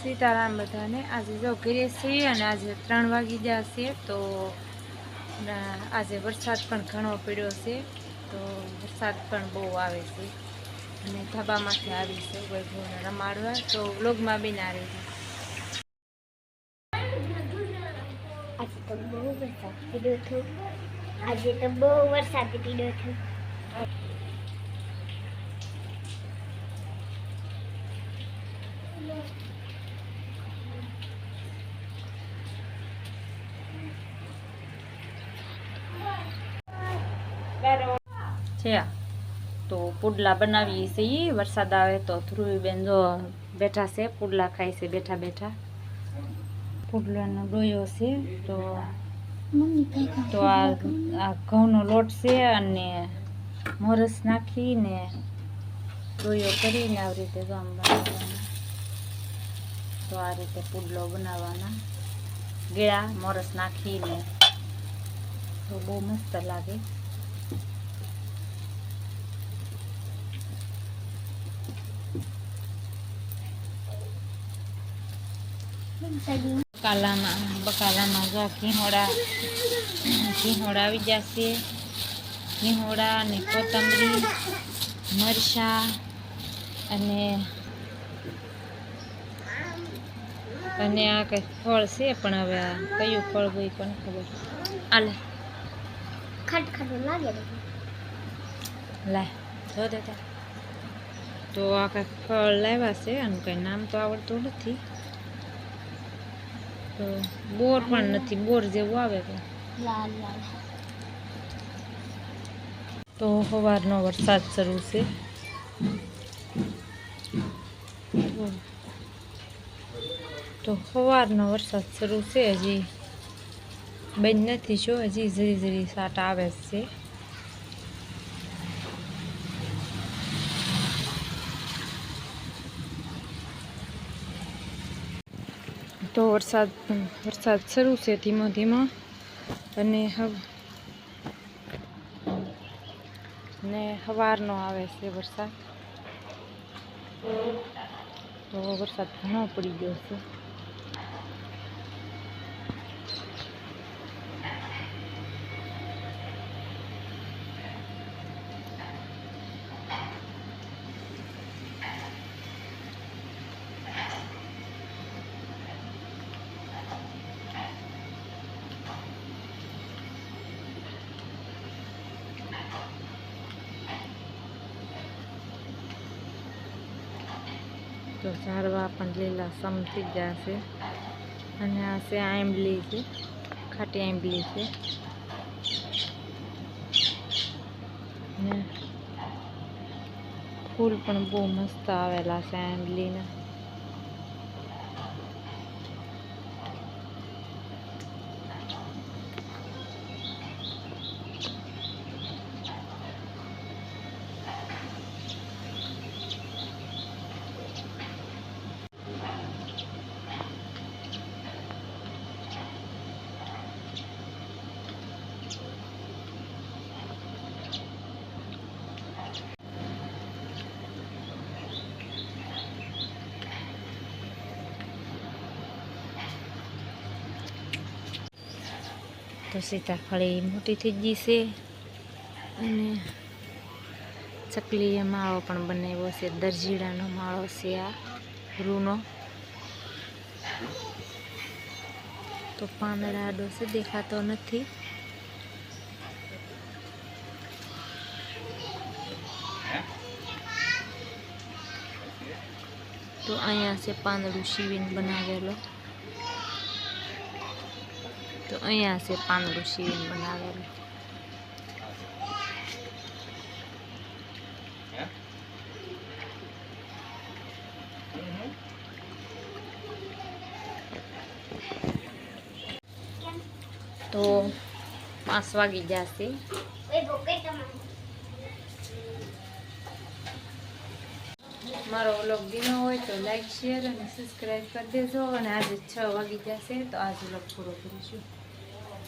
સીતારામ બધાને। આજે જો ઘરે છીએ અને આજે 3 વાગી જશે તો આજે વરસાદ પણ ઘણો પડ્યો છે, તો વરસાદ પણ બહુ આવે છે અને ધાબામાંથી આવી છે વૈભવને રમાડવા, તો વ્લોગમાં બી ના રહી। આજે તો બહુ વરસાદ પડ્યો હતો। આજે તો બહુ વરસાદ પડ્યો હતો। છે તો પુડલા બનાવીએ છીએ। વરસાદ આવે તો ધ્રુવીબેન જો બેઠા છે, પુડલા ખાય છે બેઠા બેઠા। પુડલાનો ડોયો છે તો આ ઘઉંનો લોટ છે અને મોરસ નાખીને ડોયો કરીને આવી રીતે આમ બનાવવાનો। તો આ રીતે પુડલો બનાવવાના, ગળા મોરસ નાખીને, તો બહુ મસ્ત લાગે। બકાલામાં જો ઘીહોડા આવી જશે। ઘીહોડા અને કોથમરી, મરચાં અને આ કંઈક ફળ છે, પણ હવે આ કયું ફળ હોય કોને ખબર। આલે ખટખટું લાગે લે જો દેતા। તો આ કંઈક ફળ લાવ્યા છે, આનું કંઈ નામ તો આવડતું નથી। તો બોર પણ નથી, બોર જેવું આવે તો લાલ લાલ। તો સવારનો વરસાદ શરૂ છે। તો સવારનો વરસાદ શરૂ છે, હજી બંધ નથી જો, હજી જરી જરી સાટા આવે છે। તો વરસાદ શરૂ છે ધીમો ધીમો, અને સવારનો આવે છે વરસાદ। તો વરસાદ ઘણો પડી ગયો છે। તો ઝાડવા પણ લીલા સમ થઈ ગયા છે, અને આ છે આંબલી છે, ખાટી આંબલી છે, ને ફૂલ પણ બહુ મસ્ત આવેલા છે આંબલીના। તો સીતાફળી મોટી થઈ ગઈ છે, અને ચકલીએ માળો પણ બનાવ્યો છે, દરજીડાનો માળો છે આ રૂનો। તો પાંદડા ડોસે દેખાતો નથી। તો અહીંયા છે પાંદડું સીવીને બનાવેલો, તો અહીંયા છે પાંદડું સીવીને બનાવેલું। તો 5 વાગી જશે। મારો વ્લોગ ગમ્યો હોય તો લાઈક, શેર અને સબસ્ક્રાઈબ કરી દેજો। અને આજે 6 વાગી જશે, તો આજે વ્લોગ પૂરો કરીશું।